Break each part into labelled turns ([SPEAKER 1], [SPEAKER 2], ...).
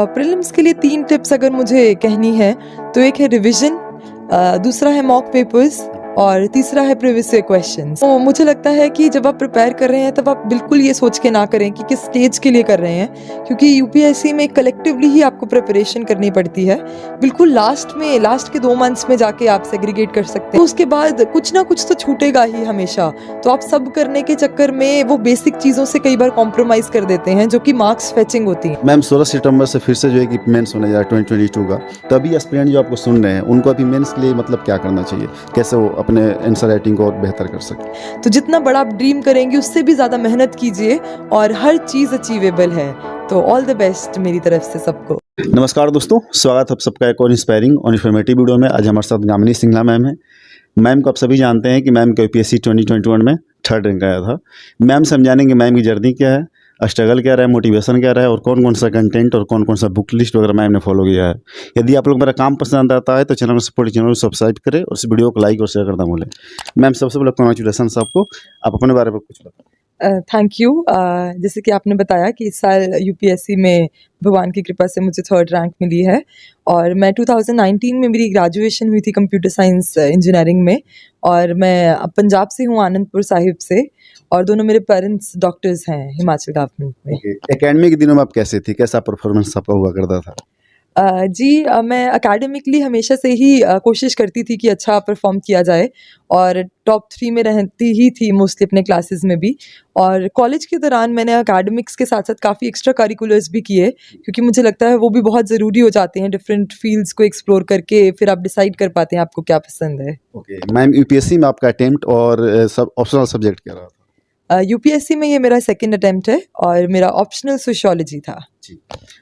[SPEAKER 1] Prelims के लिए 3 tips अगर मुझे कहनी है तो एक है रिवीजन, दूसरा है मॉक पेपर्स और तीसरा है प्रीवियस ईयर क्वेश्चंस। तो मुझे लगता है कि जब आप प्रिपेयर कर रहे हैं तब आप बिल्कुल ये सोच के ना करें कि किस स्टेज के लिए कर रहे हैं, क्योंकि यूपीएससी में कलेक्टिवली ही आपको प्रिपरेशन करनी पड़ती है। बिल्कुल लास्ट के 2 मंथ्स में जाके आप सेग्रीगेट कर सकते हैं, तो उसके बाद कुछ ना कुछ तो छूटेगा ही हमेशा। तो आप सब करने के चक्कर में वो बेसिक चीज़ों से कई बार कॉम्प्रोमाइज़ कर देते हैं, जो कि मार्क्स फेचिंग होती है।
[SPEAKER 2] मैम 16 सितंबर से फिर से जो है कि मेंस होने जा रहा है 2022 का, तो अभी एस्पिरेंट जो आपको सुन रहे हैं उनको अभी मेंस के लिए मतलब क्या करना चाहिए, कैसे वो अपने आंसर राइटिंग को और बेहतर कर सके?
[SPEAKER 1] तो जितना बड़ा आप ड्रीम करेंगे उससे भी ज़्यादा मेहनत कीजिए और हर चीज़ अचीवेबल है। तो ऑल द बेस्ट मेरी तरफ से सबको।
[SPEAKER 2] नमस्कार दोस्तों, स्वागत है आप सबका एक और इंस्पायरिंग और इन्फॉर्मेटिव वीडियो में। आज हमारे साथ गामिनी सिंगला मैम है। मैम को आप सभी जानते हैं कि मैम का यूपीएससी 2021 में 3rd रैंक आया था। मैम से हम जानेंगे मैम की जर्नी क्या है, स्ट्रगल क्या रहा है, मोटिवेशन क्या रहा है और कौन कौन सा कंटेंट और कौन कौन सा बुक लिस्ट वगैरह मैम ने फॉलो किया है। यदि आप लोग मेरा काम पसंद आता है तो चैनल को सब्सक्राइब करें और इस वीडियो को लाइक और शेयर करना भूलें। मैम सबसे पहले कॉन्ग्रेचुलेसन आपको, आप अपने बारे में कुछ बताएं।
[SPEAKER 1] Thank you. जैसे कि आपने बताया कि इस साल यूपीएससी में भगवान की कृपा से मुझे 3rd रैंक मिली है और मैं 2019 में मेरी ग्रेजुएशन हुई थी कंप्यूटर साइंस इंजीनियरिंग में, और मैं पंजाब से हूँ, आनंदपुर साहिब से, और दोनों मेरे पेरेंट्स डॉक्टर्स हैं हिमाचल गवर्नमेंट में।
[SPEAKER 2] एकेडमी के दिनों में आप कैसे थी, कैसा परफॉर्मेंस आपका हुआ करता था?
[SPEAKER 1] मैं एकेडमिकली हमेशा से ही कोशिश करती थी कि अच्छा परफॉर्म किया जाए और टॉप 3 में रहती ही थी मोस्टली अपने क्लासेस में भी। और कॉलेज के दौरान मैंने एकेडमिक्स के साथ साथ काफ़ी एक्स्ट्रा करिकुलर्स भी किए, क्योंकि मुझे लगता है वो भी बहुत ज़रूरी हो जाते हैं। डिफरेंट फील्ड्स को एक्सप्लोर करके फिर आप डिसाइड कर पाते हैं आपको क्या पसंद है।
[SPEAKER 2] ओके मैम, यूपीएससी में आपका अटेम्प्ट और सब ऑप्शनल सब्जेक्ट क्या रहा था?
[SPEAKER 1] यूपीएससी में ये मेरा 2nd अटेम्प्ट है और मेरा ऑप्शनल सोशियोलॉजी था।
[SPEAKER 2] जी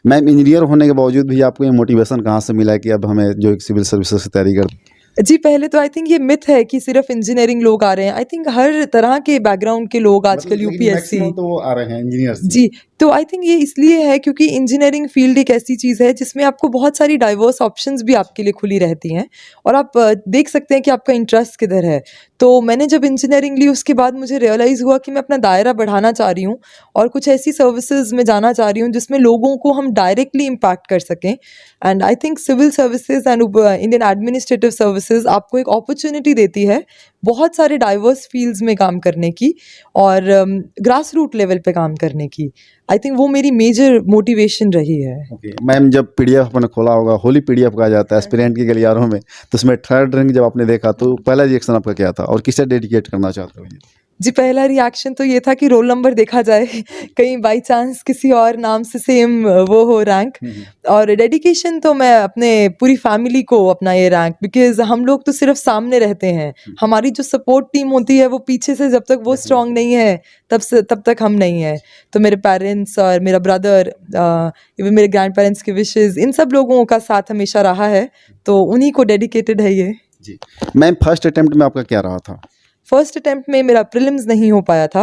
[SPEAKER 2] मैम, इंजीनियर होने के बावजूद भी आपको ये मोटिवेशन कहाँ से मिला है कि अब हमें जो एक सिविल सर्विसेज की तैयारी कर?
[SPEAKER 1] जी, पहले तो आई थिंक ये मिथ है कि सिर्फ इंजीनियरिंग लोग आ रहे हैं। आई थिंक हर तरह के बैकग्राउंड के लोग आजकल यूपीएससी
[SPEAKER 2] तो आ रहे हैं इंजीनियर्स।
[SPEAKER 1] जी, तो आई थिंक ये इसलिए है क्योंकि इंजीनियरिंग फील्ड एक ऐसी चीज़ है जिसमें आपको बहुत सारी डाइवर्स ऑप्शंस भी आपके लिए खुली रहती हैं और आप देख सकते हैं कि आपका इंटरेस्ट किधर है। तो मैंने जब इंजीनियरिंग ली उसके बाद मुझे रियलाइज़ हुआ कि मैं अपना दायरा बढ़ाना चाह रही हूँ और कुछ ऐसी सर्विसेज में जाना चाह रही हूँ जिसमें लोगों को हम डायरेक्टली इम्पैक्ट कर सकें। And I think civil services and Indian administrative services आपको एक अपॉर्चुनिटी देती है बहुत सारे डाइवर्स फील्ड्स में काम करने की और ग्रास रूट लेवल पे काम करने की। आई थिंक वो मेरी मेजर मोटिवेशन रही है।
[SPEAKER 2] मैम जब पीडीएफ आपने खोला होगा, होली पीडीएफ कहा जाता है एस्पिरेंट के गलियारों में, तो उसमें 3rd रैंक जब आपने देखा तो पहला रिएक्शन आपका क्या था और किसे डेडिकेट करना चाहते हो?
[SPEAKER 1] जी, पहला रिएक्शन तो ये था कि रोल नंबर देखा जाए कहीं बाई चांस किसी और नाम से सेम वो हो रैंक। और डेडिकेशन तो मैं अपने पूरी फैमिली को अपना ये रैंक, बिकॉज हम लोग तो सिर्फ सामने रहते हैं, हमारी जो सपोर्ट टीम होती है वो पीछे से जब तक वो स्ट्रांग नहीं है तब तक हम नहीं है। तो मेरे पेरेंट्स और मेरा ब्रदर, इवन मेरे ग्रैंड पेरेंट्स के विशेज़, इन सब लोगों का साथ हमेशा रहा है, तो उन्हीं को डेडिकेटेड है ये।
[SPEAKER 2] जी मैम, फर्स्ट अटेम्प्ट में आपका क्या रहा था?
[SPEAKER 1] फर्स्ट अटेम्प्ट में मेरा प्रीलिम्स नहीं हो पाया था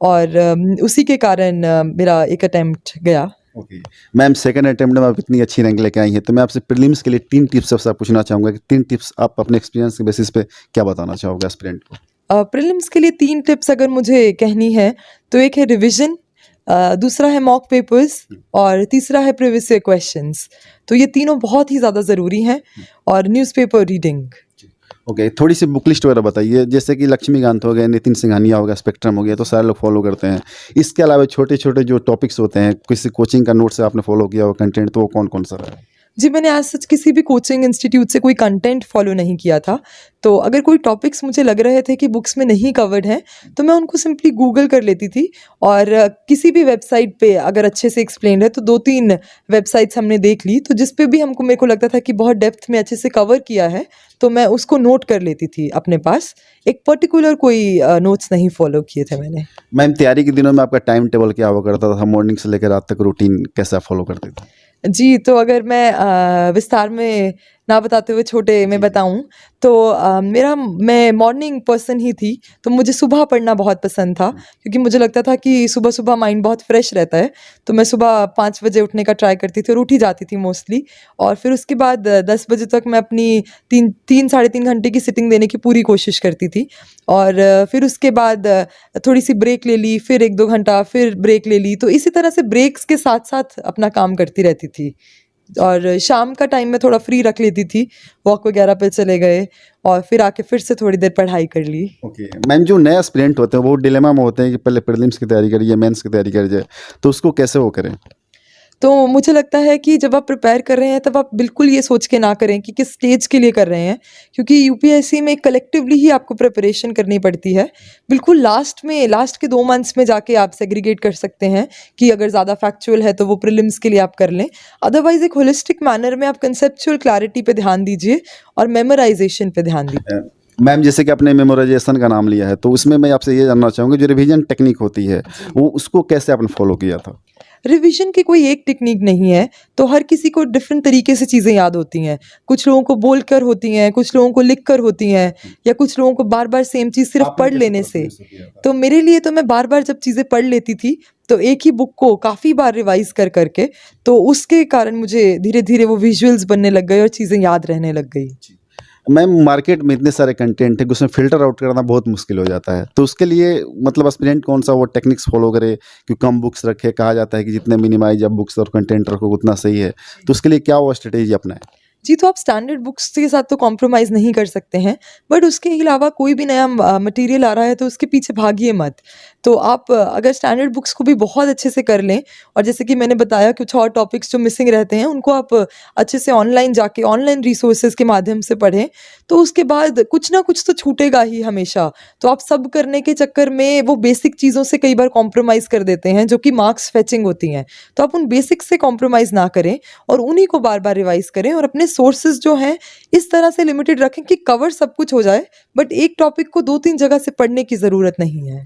[SPEAKER 1] और उसी के कारण मेरा एक अटेम्प्ट गया।
[SPEAKER 2] ओके मैम, 2nd अटेम्प्ट में आप इतनी अच्छी रैंक लेके आई हैं, तो मैं आपसे प्रीलिम्स के लिए 3 टिप्स सबसे पूछना चाहूँगा कि 3 टिप्स आप अपने एक्सपीरियंस के बेसिस पे क्या बताना चाहोगे एस्पिरेंट को?
[SPEAKER 1] प्रीलिम्स के लिए 3 टिप्स अगर मुझे कहनी है तो एक है रिवीजन, दूसरा है मॉक पेपर्स और तीसरा है प्रीवियस ईयर क्वेश्चंस। तो ये तीनों बहुत ही ज़्यादा ज़रूरी हैं, और न्यूज़पेपर रीडिंग।
[SPEAKER 2] ओके थोड़ी सी बुक लिस्ट वगैरह बताइए, जैसे कि लक्ष्मीकांत हो गए, नितिन सिंघानिया हो गया, स्पेक्ट्रम हो गया, तो सारे लोग फॉलो करते हैं। इसके अलावा छोटे छोटे जो टॉपिक्स होते हैं, किसी कोचिंग का नोट से आपने फॉलो किया हो कंटेंट, तो वो कौन कौन सा रहा है?
[SPEAKER 1] जी, मैंने आज सच किसी भी कोचिंग इंस्टीट्यूट से कोई कंटेंट फॉलो नहीं किया था। तो अगर कोई टॉपिक्स मुझे लग रहे थे कि बुक्स में नहीं कवर्ड हैं तो मैं उनको सिंपली गूगल कर लेती थी, और किसी भी वेबसाइट पे अगर अच्छे से एक्सप्लेन्ड है तो 2-3 वेबसाइट्स हमने देख ली, तो जिस पे भी मेरे को लगता था कि बहुत डेप्थ में अच्छे से कवर किया है तो मैं उसको नोट कर लेती थी अपने पास। एक पर्टिकुलर कोई नोट्स नहीं फॉलो किए थे मैंने।
[SPEAKER 2] मैम तैयारी के दिनों में आपका टाइम टेबल क्या हुआ करता था, मॉर्निंग से लेकर रात तक रूटीन कैसा फॉलो करते थे?
[SPEAKER 1] जी, तो अगर मैं विस्तार में ना बताते हुए छोटे मैं बताऊं तो मैं मॉर्निंग पर्सन ही थी, तो मुझे सुबह पढ़ना बहुत पसंद था क्योंकि मुझे लगता था कि सुबह सुबह माइंड बहुत फ्रेश रहता है। तो मैं सुबह 5 बजे उठने का ट्राई करती थी और उठ ही जाती थी मोस्टली। और फिर उसके बाद 10 बजे तक मैं अपनी 3 साढ़े 3 घंटे की सिटिंग देने की पूरी कोशिश करती थी। और फिर उसके बाद थोड़ी सी ब्रेक ले ली, फिर 1-2 घंटा फिर ब्रेक ले ली। तो इसी तरह से ब्रेक्स के साथ साथ अपना काम करती रहती थी। और शाम का टाइम मैं थोड़ा फ्री रख लेती थी, वॉक वगैरह पे चले गए और फिर आके फिर से थोड़ी देर पढ़ाई कर ली।
[SPEAKER 2] ओके मैम, जो नए एस्पिरेंट होते हैं वो डिलेमा में होते हैं कि पहले प्रीलिम्स की तैयारी करिए, मेंस की तैयारी करिए, तो उसको कैसे वो करें?
[SPEAKER 1] तो मुझे लगता है कि जब आप प्रिपेयर कर रहे हैं तब आप बिल्कुल ये सोच के ना करें कि किस स्टेज के लिए कर रहे हैं, क्योंकि यूपीएससी में कलेक्टिवली ही आपको प्रिपरेशन करनी पड़ती है। बिल्कुल लास्ट के 2 मंथ्स में जाके आप सेग्रीगेट कर सकते हैं कि अगर ज़्यादा फैक्चुअल है तो वो प्रीलिम्स के लिए आप कर लें। अदरवाइज़ एक होलिस्टिक मैनर में आप कंसेप्चुअल क्लैरिटी पे ध्यान दीजिए और मेमोराइजेशन पे ध्यान दीजिए।
[SPEAKER 2] मैम जैसे कि आपने मेमोराइजेशन का नाम लिया है, तो उसमें मैं आपसे ये जानना चाहूँगा, जो रिवीजन टेक्निक होती है वो उसको कैसे आपने फॉलो किया था?
[SPEAKER 1] रिवीजन की कोई एक टेक्निक नहीं है, तो हर किसी को डिफरेंट तरीके से चीज़ें याद होती हैं। कुछ लोगों को बोलकर होती हैं, कुछ लोगों को लिखकर होती हैं, या कुछ लोगों को बार-बार सेम चीज़ सिर्फ
[SPEAKER 2] आपने
[SPEAKER 1] पढ़
[SPEAKER 2] कैसे
[SPEAKER 1] लेने से।
[SPEAKER 2] प्रोसेस किया था?
[SPEAKER 1] तो मेरे लिए तो मैं बार-बार जब चीज़ें पढ़ लेती थी, तो एक ही बुक को काफ़ी बार रिवाइज़ कर कर के, तो उसके कारण मुझे धीरे-धीरे वो विजुअल्स बनने लग गए और चीज़ें याद रहने लग गई।
[SPEAKER 2] मैम मार्केट में इतने सारे कंटेंट है कि उसमें फ़िल्टर आउट करना बहुत मुश्किल हो जाता है, तो उसके लिए मतलब एस्पिरेंट कौन सा वो टेक्निक्स फॉलो करे कि कम बुक्स रखे? कहा जाता है कि जितने मिनिमाइज आप बुक्स और कंटेंट रखो उतना सही है, तो उसके लिए क्या वो स्ट्रेटेजी अपनाएं?
[SPEAKER 1] जी, तो आप स्टैंडर्ड बुक्स के साथ तो कॉम्प्रोमाइज़ नहीं कर सकते हैं, बट उसके अलावा कोई भी नया मटीरियल आ रहा है तो उसके पीछे भागिए मत। तो आप अगर स्टैंडर्ड बुक्स को भी बहुत अच्छे से कर लें, और जैसे कि मैंने बताया कुछ और टॉपिक्स जो मिसिंग रहते हैं उनको आप अच्छे से ऑनलाइन जाके ऑनलाइन रिसोर्सेज़ के माध्यम से पढ़ें, तो उसके बाद कुछ ना कुछ तो छूटेगा ही हमेशा। तो आप सब करने के चक्कर में वो बेसिक चीज़ों से कई बार कॉम्प्रोमाइज़ कर देते हैं जो कि मार्क्स फेचिंग होती हैं। तो आप उन बेसिक्स से कॉम्प्रोमाइज़ ना करें और उन्हीं को बार-बार रिवाइज़ करें और अपने सोर्सेज़ जो हैं इस तरह से लिमिटेड रखें कि कवर सब कुछ हो जाए, बट एक टॉपिक को 2-3 जगह से पढ़ने की ज़रूरत नहीं है।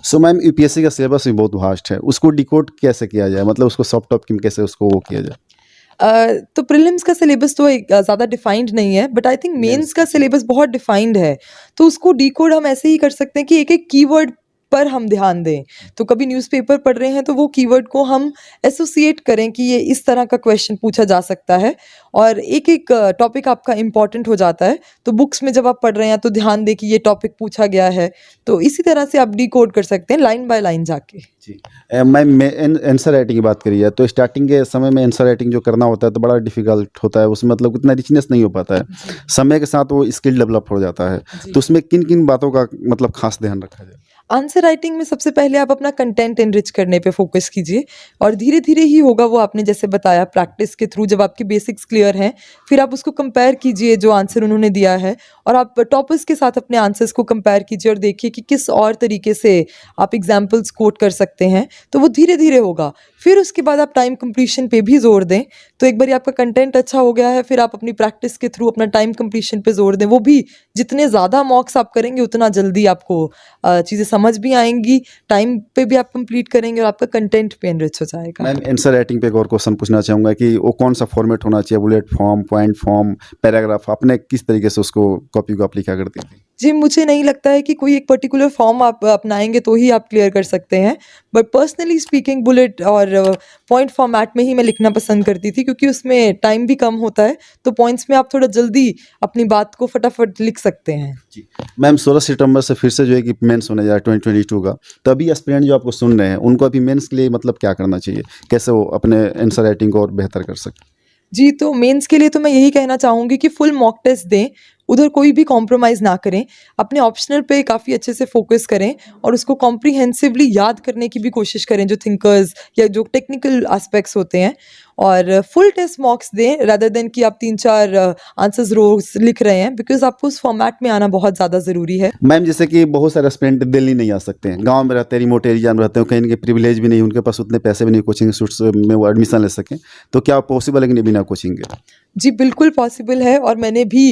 [SPEAKER 2] सो मैम यूपीएससी का सिलेबस भी बहुत वास्ट है, उसको डिकोड कैसे किया जाए? मतलब उसको सॉफ्ट टॉपिक में कैसे उसको वो किया जाए?
[SPEAKER 1] तो प्रीलिम्स का सिलेबस तो एक ज़्यादा डिफाइंड नहीं है, बट आई थिंक मेंस का सिलेबस बहुत डिफाइंड है। तो उसको डिकोड हम ऐसे ही कर सकते हैं कि एक-एक कीवर्ड पर हम ध्यान दें। तो कभी न्यूज़पेपर पढ़ रहे हैं तो वो कीवर्ड को हम एसोसिएट करें कि ये इस तरह का क्वेश्चन पूछा जा सकता है, और एक-एक टॉपिक आपका इम्पोर्टेंट हो जाता है। तो बुक्स में जब आप पढ़ रहे हैं तो ध्यान दें कि ये टॉपिक पूछा गया है। तो इसी तरह से आप डिकोड कर सकते हैं लाइन बाय लाइन जाके।
[SPEAKER 2] जी। मैम मैं आंसर राइटिंग की बात करी है, तो स्टार्टिंग के समय में आंसर राइटिंग जो करना होता है तो बड़ा डिफिकल्ट होता है, उसमें मतलब उतना रिचनेस नहीं हो पाता है। समय के साथ वो स्किल डेवलप हो जाता है,
[SPEAKER 1] जी।
[SPEAKER 2] तो उसमें किन-किन बातों का मतलब खास ध्यान रखा जाए?
[SPEAKER 1] आंसर राइटिंग में सबसे पहले आप अपना कंटेंट एनरिच करने पे फोकस कीजिए, और धीरे-धीरे ही होगा वो। आपने जैसे बताया प्रैक्टिस के थ्रू जब आपकी बेसिक्स क्लियर हैं, फिर आप उसको कंपेयर कीजिए जो आंसर उन्होंने दिया है, और आप टॉपर्स के साथ अपने आंसर्स को कंपेयर कीजिए और देखिए कि किस और तरीके से आप एग्जाम्पल्स कोट कर सकते हैं, तो वो धीरे-धीरे होगा। फिर उसके बाद आप टाइम कंप्लीशन पे भी ज़ोर दें, तो एक बारी आपका कंटेंट अच्छा हो गया है, फिर आप अपनी प्रैक्टिस के थ्रू अपना टाइम कंप्लीशन पे ज़ोर दें। वो भी जितने ज़्यादा मॉक्स आप करेंगे उतना जल्दी आपको चीज़ें समझ भी आएँगी, टाइम पे भी आप कंप्लीट करेंगे और आपका कंटेंट भी एनरिच हो जाएगा।
[SPEAKER 2] मैम आंसर राइटिंग पे एक और क्वेश्चन पूछना चाहूँगा कि वो कौन सा फॉर्मेट होना चाहिए? Bullet form, point form, paragraph? आपने किस तरीके से उसको कॉपी को आप लिखा करती थी?
[SPEAKER 1] जी, मुझे नहीं लगता है कि कोई एक पर्टिकुलर फॉर्म आप अपनाएँगे तो ही आप क्लियर कर सकते हैं। बट पर्सनली स्पीकिंग बुलेट और पॉइंट फॉर्मेट में ही मैं लिखना पसंद करती थी, क्योंकि उसमें टाइम भी कम होता है, तो पॉइंट्स में आप थोड़ा जल्दी अपनी बात को फटाफट लिख सकते हैं।
[SPEAKER 2] जी। मैम 16 सितंबर से फिर से जो है कि मेंस होने जा रहा है 2022 का, तो अभी एस्पिरेंट जो आपको सुन रहे हैं उनको अभी मेंस के लिए मतलब क्या करना चाहिए? कैसे वो अपने आंसर राइटिंग को और बेहतर कर सकें?
[SPEAKER 1] जी, तो मेंस के लिए तो मैं यही कहना चाहूँगी कि फुल मॉक टेस्ट दें, उधर कोई भी कॉम्प्रोमाइज़ ना करें, अपने ऑप्शनल पे काफ़ी अच्छे से फ़ोकस करें और उसको कॉम्प्रिहेंसिवली याद करने की भी कोशिश करें, जो थिंकर्स या जो टेक्निकल एस्पेक्ट्स होते हैं, और फुल टेस्ट मॉक्स दें रादर देन कि आप 3-4 आंसर्स रोज़ लिख रहे हैं, बिकॉज़ आपको उस फॉर्मेट में आना बहुत ज़्यादा ज़रूरी है।
[SPEAKER 2] मैम जैसे कि बहुत सारे एस्पिरेंट दिल्ली नहीं आ सकते हैं, गाँव में रहते हैं, रिमोट एरिया में रहते हैं, कहीं न कहीं प्रिविलेज भी नहीं, उनके पास उतने पैसे भी नहीं कोचिंग इंस्टीट्यूट्स में वो एडमिशन ले सकें, तो क्या पॉसिबल है कि नहीं बिना कोचिंग के?
[SPEAKER 1] जी, बिल्कुल पॉसिबल है, और मैंने भी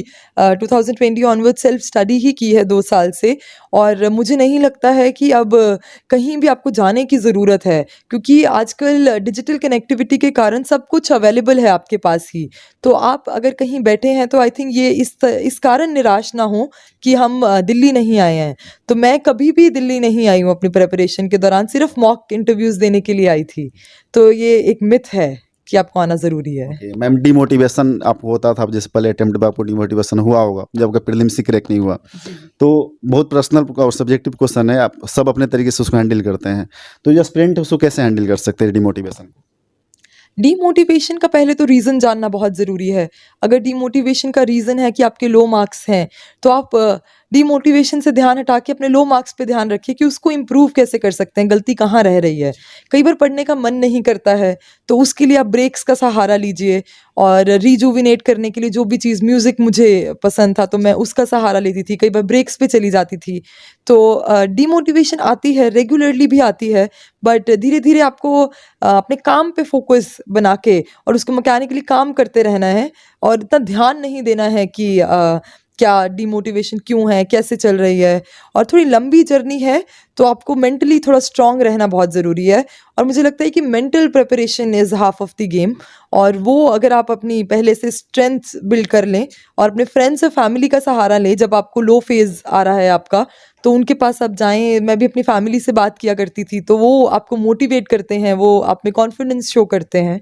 [SPEAKER 1] 2020 ऑनवर्ड सेल्फ स्टडी ही की है 2 साल से, और मुझे नहीं लगता है कि अब कहीं भी आपको जाने की ज़रूरत है, क्योंकि आजकल डिजिटल कनेक्टिविटी के कारण सब कुछ अवेलेबल है आपके पास ही। तो आप अगर कहीं बैठे हैं तो आई थिंक ये इस कारण निराश ना हो कि हम दिल्ली नहीं आए हैं। तो मैं कभी भी दिल्ली नहीं आई हूँ अपनी प्रिपरेशन के दौरान, सिर्फ मॉक इंटरव्यूज़ देने के लिए आई थी। तो ये एक मिथ है कि आपको आना ज़रूरी है।
[SPEAKER 2] ओके मैम, डिमोटिवेशन आपको होता था जैसे पहले अटेम्प्ट में आपको डिमोटिवेशन हुआ होगा जब आपका प्रीलिम्स ही क्रैक नहीं हुआ, तो बहुत पर्सनल और सब्जेक्टिव क्वेश्चन है, आप सब अपने तरीके से उसको हैंडल करते हैं, तो जो एस्पिरेंट है उसको कैसे हैंडल कर सकते हैं डिमोटिवेशन को?
[SPEAKER 1] डीमोटिवेशन का पहले तो रीज़न जानना बहुत ज़रूरी है। अगर डीमोटिवेशन का रीज़न है कि आपके लो मार्क्स हैं, तो आप डीमोटिवेशन से ध्यान हटा के अपने लो मार्क्स पे ध्यान रखिए कि उसको इम्प्रूव कैसे कर सकते हैं, गलती कहाँ रह रही है। कई बार पढ़ने का मन नहीं करता है, तो उसके लिए आप ब्रेक्स का सहारा लीजिए, और रिजुविनेट करने के लिए जो भी चीज़, म्यूज़िक मुझे पसंद था तो मैं उसका सहारा लेती थी, कई बार ब्रेक्स पे चली जाती थी। तो डीमोटिवेशन आती है, रेगुलरली भी आती है, बट धीरे-धीरे आपको अपने काम पे फ़ोकस बना के और उसको मैकेनिकली काम करते रहना है, और इतना ध्यान नहीं देना है कि क्या डिमोटिवेशन क्यों है, कैसे चल रही है। और थोड़ी लंबी जर्नी है, तो आपको मेंटली थोड़ा स्ट्रॉन्ग रहना बहुत ज़रूरी है, और मुझे लगता है कि mental preparation is half of the game, और वो अगर आप अपनी पहले से स्ट्रेंथ बिल्ड कर लें और अपने फ्रेंड्स और फैमिली का सहारा लें, जब आपको लो फेज़ आ रहा है आपका, तो उनके पास आप जाएँ। मैं भी अपनी फैमिली से बात किया करती थी, तो वो आपको मोटिवेट करते हैं, वो आप में कॉन्फिडेंस शो करते हैं।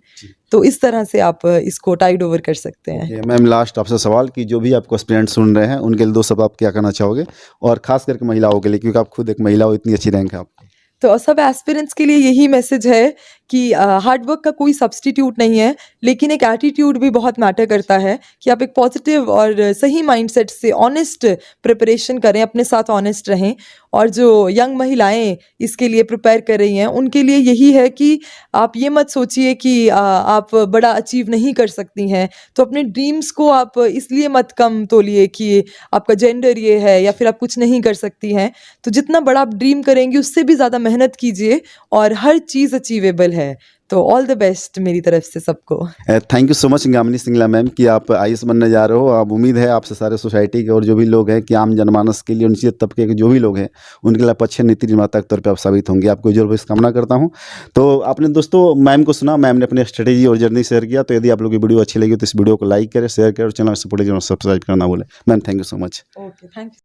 [SPEAKER 1] तो इस तरह से आप इसको टाइड ओवर कर सकते हैं।
[SPEAKER 2] ओके मैम, लास्ट आपसे सवाल कि जो भी आपको एस्पिरेंट सुन रहे हैं उनके लिए 2 शब्द आप क्या कहना चाहोगे, और खास करके महिलाओं के लिए, क्योंकि आप खुद एक महिला हो, इतनी अच्छी रैंक है आपकी?
[SPEAKER 1] तो सब एस्पिरेंट्स के लिए यही मैसेज है कि हार्ड वर्क का कोई सब्स्टिट्यूट नहीं है, लेकिन एक एटीट्यूड भी बहुत मैटर करता है कि आप एक पॉजिटिव और सही माइंडसेट से ऑनेस्ट प्रिपरेशन करें, अपने साथ ऑनेस्ट रहें। और जो यंग महिलाएं इसके लिए प्रिपेयर कर रही हैं, उनके लिए यही है कि आप ये मत सोचिए कि आप बड़ा अचीव नहीं कर सकती हैं, तो अपने ड्रीम्स को आप इसलिए मत कम तोलिए कि आपका जेंडर ये है या फिर आप कुछ नहीं कर सकती हैं। तो जितना बड़ा आप ड्रीम करेंगी, उससे भी ज़्यादा मेहनत कीजिए, और हर चीज़ अचीवेबल है। तो ऑल द बेस्ट मेरी तरफ से सबको।
[SPEAKER 2] Thank you so much Gamini Singla ma'am कि आप आईएएस बनने जा रहे हो। अब उम्मीद है आपसे सारे सोसाइटी के और जो भी लोग हैं कि आम जनमानस के लिए, निचले तबके के जो भी लोग हैं, उनके लिए आप अच्छे नीति निर्माता के तौर पे आप साबित होंगे। आपको जो इस कामना करता हूँ। तो आपने दोस्तों मैम को सुना, मैम ने अपनी स्ट्रेटेजी और जर्नी शेयर किया। तो यदि आप लोग की वीडियो अच्छी लगी तो इस वीडियो को लाइक करें, शेयर करें, और चैनल सपोर्ट सब्सक्राइब करना भूलें। Ma'am thank you so much.
[SPEAKER 1] Okay, thank you.